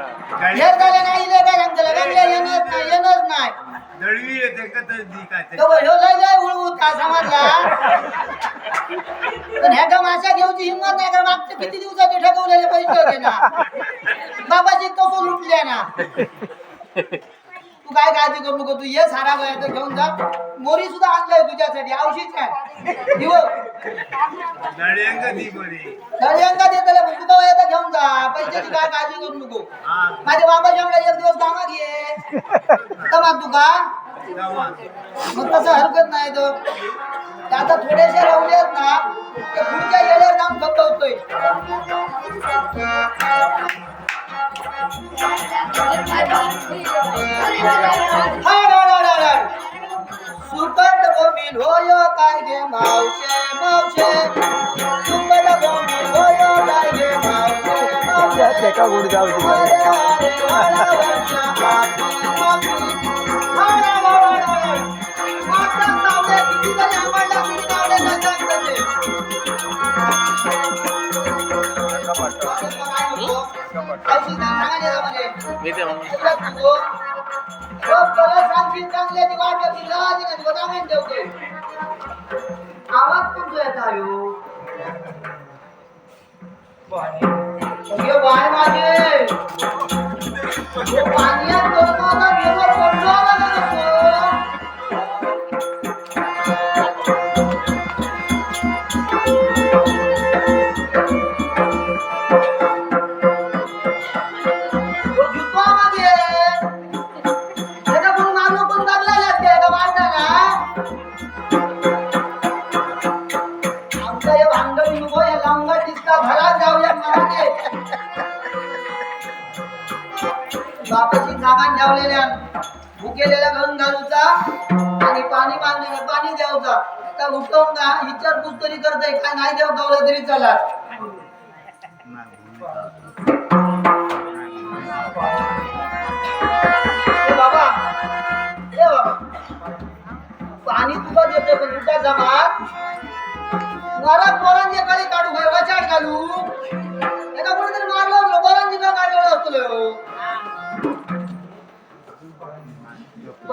हेर झाले नाही इले काय सांगतो येणच नाही दळवी येते का तर दी काय ते. तो ह्यो लय लय उळवूत का समजला पण ह्या का माशा घेऊची हिंमत नाही कारण मागचे किती दिवसाचे ठगवलेले पैसे होते ना बाबाची तो लुटले ना तू काय काळजी करू नको तू ये सारा वेळ घेऊन जा मोरी सुद्धा आणलंय तुझ्यासाठी औषध काय दिव दळ्यांका दी बरी. दळ्यांका देतले पण तू येतं घेऊन जा पैशाची काय काळजी करू नको माझे बाबा जेवढा एक दिवस कामात ये कमा तू का मग तसं हरकत नाही तो ते आता थोडेसे रावले आहेत ना ते पुढच्या येळेवर जाऊन फक्त होतोय सुकट गोमिल होय काय गे मावशे मावशे सुकट गोमिल होय काय गे मावशे मावशे का गोड जाऊ अरे अरे वाळावरच्या माती माती वाळा वाळा वाळा माता तावले किती तरी आवडला किती तावले नाही सांगते आवाज कोणतो येत आहे बाय माझे पाण्यात बापाची सामान ठेवलेल्या भुकेलेल्या घरून घालूचा आणि पाणी मागणे पाणी द्यावचा का उठवून का विचार पुस्तरी करताय काय नाही देव गावलं तरी चला बाबा पाणी तुला देतोय पण तुझा जमात मला पोरांचे कडे काढू काय वचाड घालू एका कोणीतरी मारलं पोरांची का काढलेलं असतो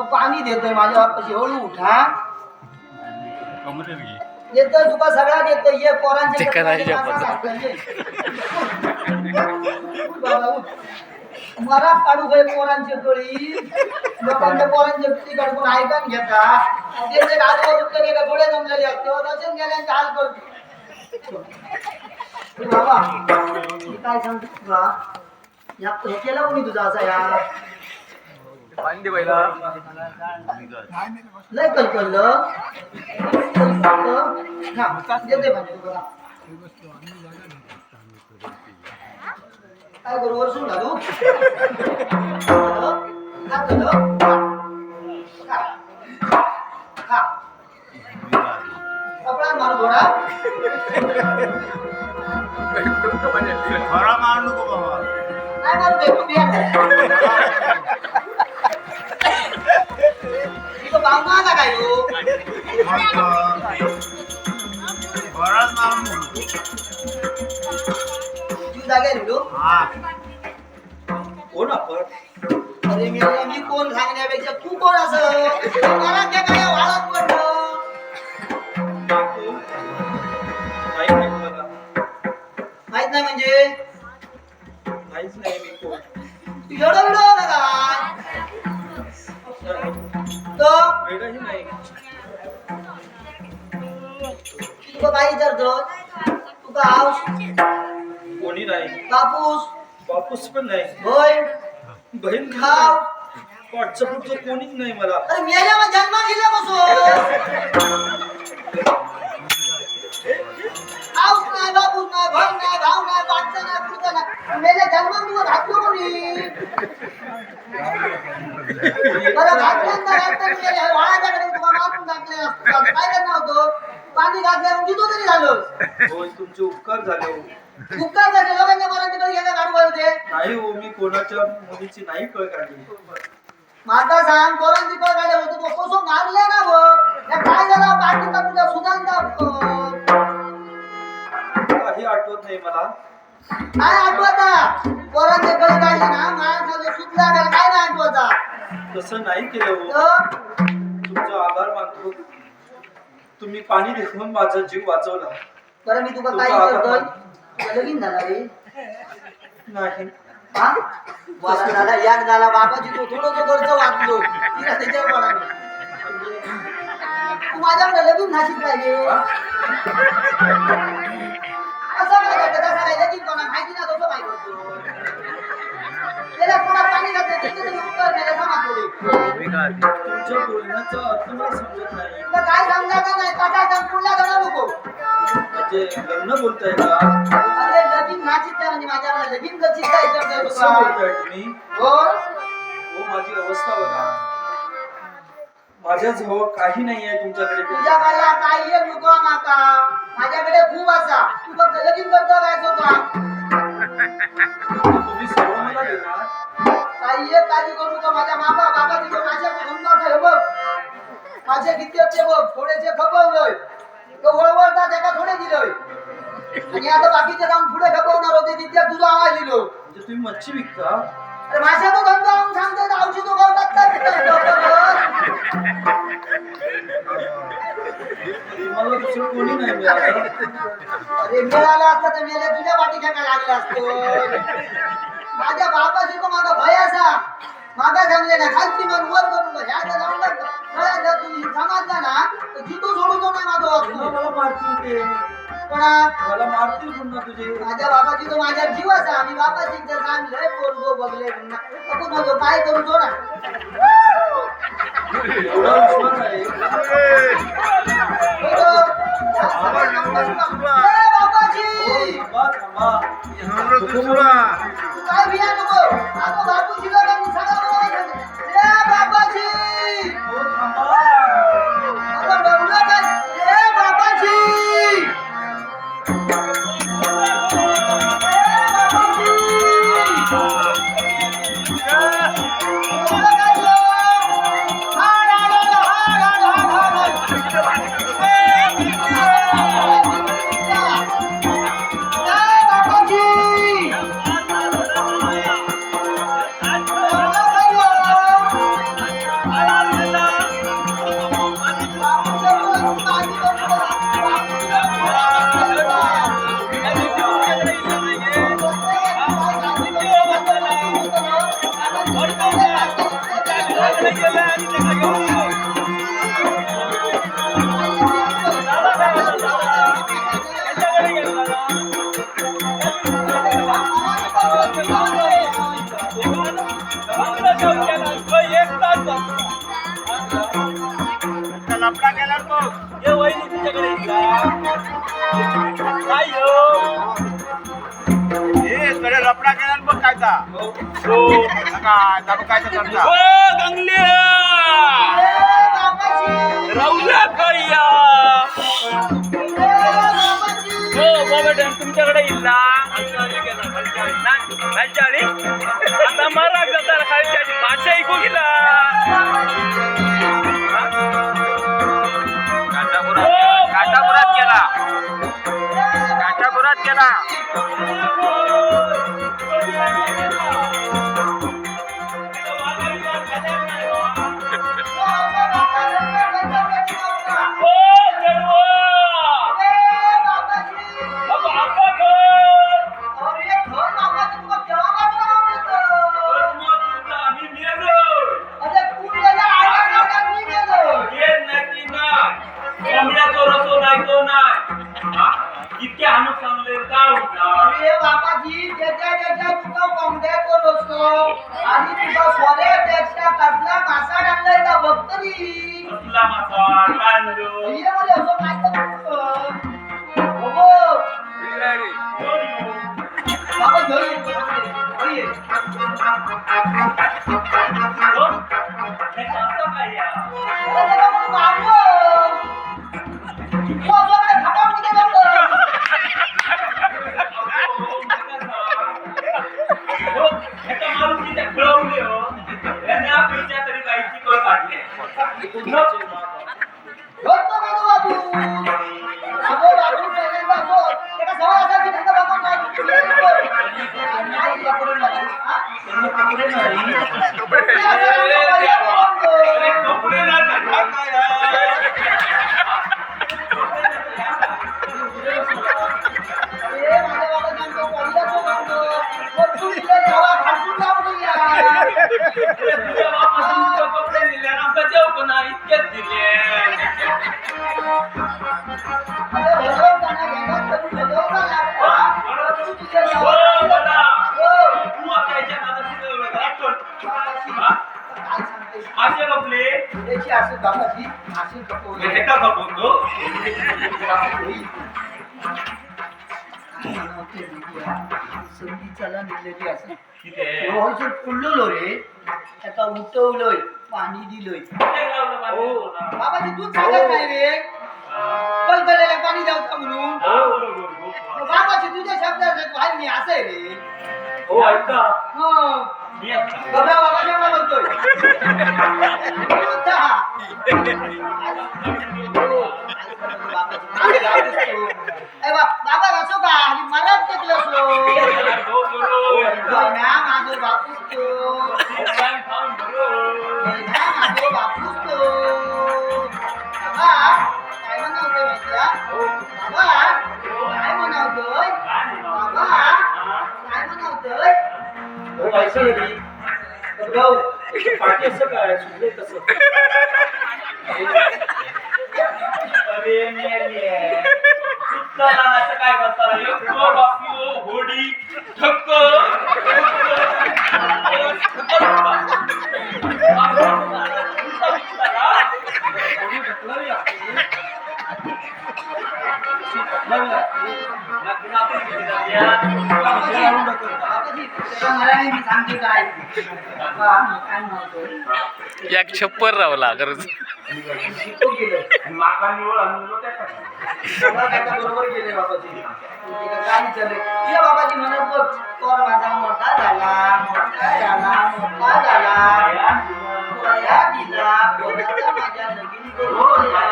पाणी देतोय माझ्या बापाशी हळू उठा देतोय तुका सगळा देतोय ये पोरांचे मला काढू काय पोरांची कळी लोकांच्या पोरांचे कळी काढून ऐकून घेता ते आजूबाजू का थोडे जमलेले असते दर्शन गेल्यांचे हाल करतो बाबा मी काय सांगतो तुला या केला कोणी तुझा असा या पाणी दे पहिला लय कलकललं देते पाणी तुला काय करू वरसून घालू कपडा मारू थोडा खरा मारू नको बाबा. काय मारू दे तू बावना का काय खराच मारू नको. तू जागे रे हा कोण आपण अरे मी कोण सांगण्यापेक्षा तू कोण असं मला त्या काय वाळत पडलं माहित नाही म्हणजे काहीच नाही मी कोण तू एवढं एवढं काय तो वेगळंही नाही तुका काय विचारतो तुका हाऊस कोणी नाही कापूस बापूस पण नाही होय बहीण खाव व्हॉट्सअपचं कोणीच नाही मला अरे मेल्या मग जन्म दिला बसो हाऊस नाही बापूस नाही बहीण नाही भाऊ नाही बाटचा नाही पुढचा नाही मेल्या जन्म तुला घातलो कोणी बरं घातल्यांदा घातलं वाळाच्याकडे तुला मारून टाकले असतो काय करणार होतो पाणी घातल्यावर तिथं तरी झालं होय तुमचे उपकार झाले हो. उपकार झाले लोकांच्या मराठी कडे गेल्या गाडू होते नाही हो मी कोणाच्या मुलीची नाही कळ काढली माता सांग पोरांची कळ काढले होतो तो कसो मारले ना बघ काय झालं पाठीचा तुझ्या सुधांचा काही आठवत नाही मला काय आठवता पोरांचे कळ काढले ना तुला काय नाही तू आता तसं नाही केलं हो. तर तुमचा आभार मानतो. तुम्ही पाणी देऊन माझा जीव वाचवला. बरं मी तुला काय तुमचा आभार करतोय मानतो. तुला लगीन झाला रे नाही हा वाला झाला याक झाला बाबाची तो थोडं तो खर्च वाचलो तिला त्याच्यावर पडा तू माझ्याकडे लगीन नाशिक पाहिजे असं काय करतो तसं काय लगीन कोणा माहिती ना तसं काय करतो त्याला कोणा पाणी घातलं तिथे तुम्ही उत्तर द्यायला सांगा थोडी तुमच्या बोलण्याचा अर्थ मला समजत नाही. तुला काय समजायचं नाही काटा काम पुढला जाणार नको म्हणजे लग्न बोलताय का? अरे लगीन नाशिक म्हणजे माझ्याकडे लगीन करशील काय करतोय कसं तुला बोलताय तुम्ही? हो हो माझी अवस्था बघा. माझ्याजवळ काही नाही आहे तुमच्याकडे. तुझ्याकडला काही एक नको माका माझ्याकडे खूप असा तू फक्त लगीन करतो काय स्वतः तुम्ही सर्व मला देणार. काही एक काळजी करू नको माझ्या बाबा तिथे माझ्या धंदा हे बघ माझे किती ते बघ थोडेसे खपवलंय तो वळवळता त्याला थोडे दिलोय आणि आता बाकीचे काम पुढे खपवणार होते तिथे तुझा आवाज दिलो म्हणजे तुम्ही मच्छी विकता? अरे माझ्या तो धंदा म्हणून सांगतोय औषध उगवतात तुम्हाला दुसरं कोणी नाही मिळालं. अरे मिळालं असतं तर मेले तुझ्या वाटी काय लागले असतो माझ्या बापाशी तो माझा भय असा मागा जमले ना खालची मन वर करून ह्या जर जमलं तुम्ही समजला ना तर जितू सोडू तो नाही माझा पुन्हा वाचतो मला मारतील ते. पण मला मारतील पुन्हा तुझे. माझ्या बाबाची तो माझ्या जीव असा आम्ही बापाची जर सांगलंय पोरगो बघले आपण माझं काय करू तो ना एवढा विश्वास आहे. बाबाजी थांबा थांबा. तू काय बिया नको आता बापूजी लोकांनी सगळं बरोबर बाबाजी हो, थांबा. आता बघलं काय बाबाजी लपडा केला तो ये वहिनी तुझ्याकडे येईल का? काय हो? ए कडे लपडा केला बघ काय ता तो काय दाबू काय करता राहुल्या कळ्या. हो बाबा तुमच्याकडे येईल ना? खालच्याळी आता मारा गदार खालच्याळी भाषा ऐकू गेला. काटापुरात केला काटापुरात केला इतके आणून चांगले का होता? अरे बाबाजी त्याच्या तुझा कोंबड्या करतो आणि तुझा सोन्यापेक्षा कसला मासा टाकलाय का बघतरी कसला मासा कांदो ये मला असं काय करतो हो बाबा घरी ये, घरी ये. अरे त्याला म्हणून मारलं. तू असं काय खटाव किती करतो? होतो का तो बाबू? अगो बाबू पहिल्यांदा होत. त्याला सवय असायची धंदा बाबा काय? नाही, लेकरं नाही. हा? माझे कपडे नाही. अरे कपडे ना टाका काय अरे माझ्या बाबांचा पहिल्याचं म्हणतो मग तू तिला जावा खासून लावून यार. तुझ्या बापाचे कपडे दिले आमका देव पण इतकेच दिले. अरे भगवताना घेण्यात तरी भगवता लागतो. तू तिच्या हो जावा दादा, हो. तू आता याच्या नादात तिथं राहतो. बाबाची हा? काय सांगतेस? असे कपडे याची असं बाबाची अशी कपडे हे का कपडो संगीताला नेलेली असं तिथे रोहन फुललो रे त्याचा उठवलोय पाणी दिलोय बाबाजी तू सांगत नाही रे कलकलेला पाणी द्यावता म्हणून मग बाबाची तुझ्या शब्दात बाहेर मी असं आहे रे हो ऐका हो मी आता बघा बाबा जेवढा बोलतोय बोलता हा. हो. बाबाची नाव दिसतो. ए बाबा असो का आणि मला टेकलं सो ना माझो बापूस तो ना माझो बापूस तो बाबा काय म्हणावतोय माहिती बाबा काय म्हणावतोय बाबा काय म्हणावतोय हो ऐका रे गौ पाठी असं काय सुचले तसं अरे मेले सुद्धा नानाचं काय करता रे गो बापू होडी ठक्क मी सांगते काय बाबा काय म्हणतोय एक छप्पर रावला गरज शिकू गेलं माका निवड आणलो त्या सगळं त्याच्या बरोबर गेले बाबाजी तिला काय विचारले या बाबाजी म्हणत बघ तर माझा मोठा झाला मोठा झाला मोठा झाला वया दिला कोणाचा माझ्या लगीन करून दिला.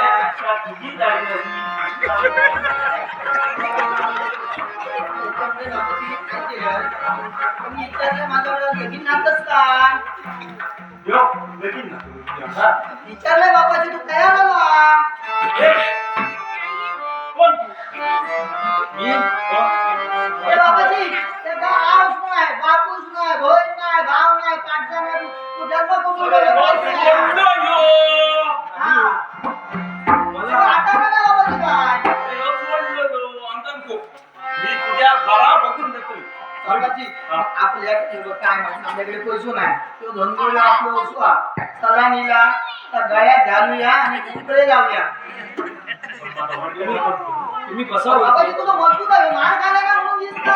त्याच्यामुळे बाबाजी काय केलं मी विचारलं माझ्याकडे लगीन नातच काय विचारलंय बाबाजी तू तयार आला अरे बाबाजी ते गावच नाही बापूस नाही भोज नाही भाव नाही पाठचा नाही तू जन्म कुठून हा तुला आठवलं ना बाबाजी काय बाबाजी आपल्या काय म्हणतात आपल्याकडे पैसो नाही तो धंदोला आपलं ओसवा सलानीला तर गळ्यात घालूया आणि तिकडे जाऊया तुम्ही कसं बाबाजी तुला मजबूत आहे मार खायला का म्हणून दिसतो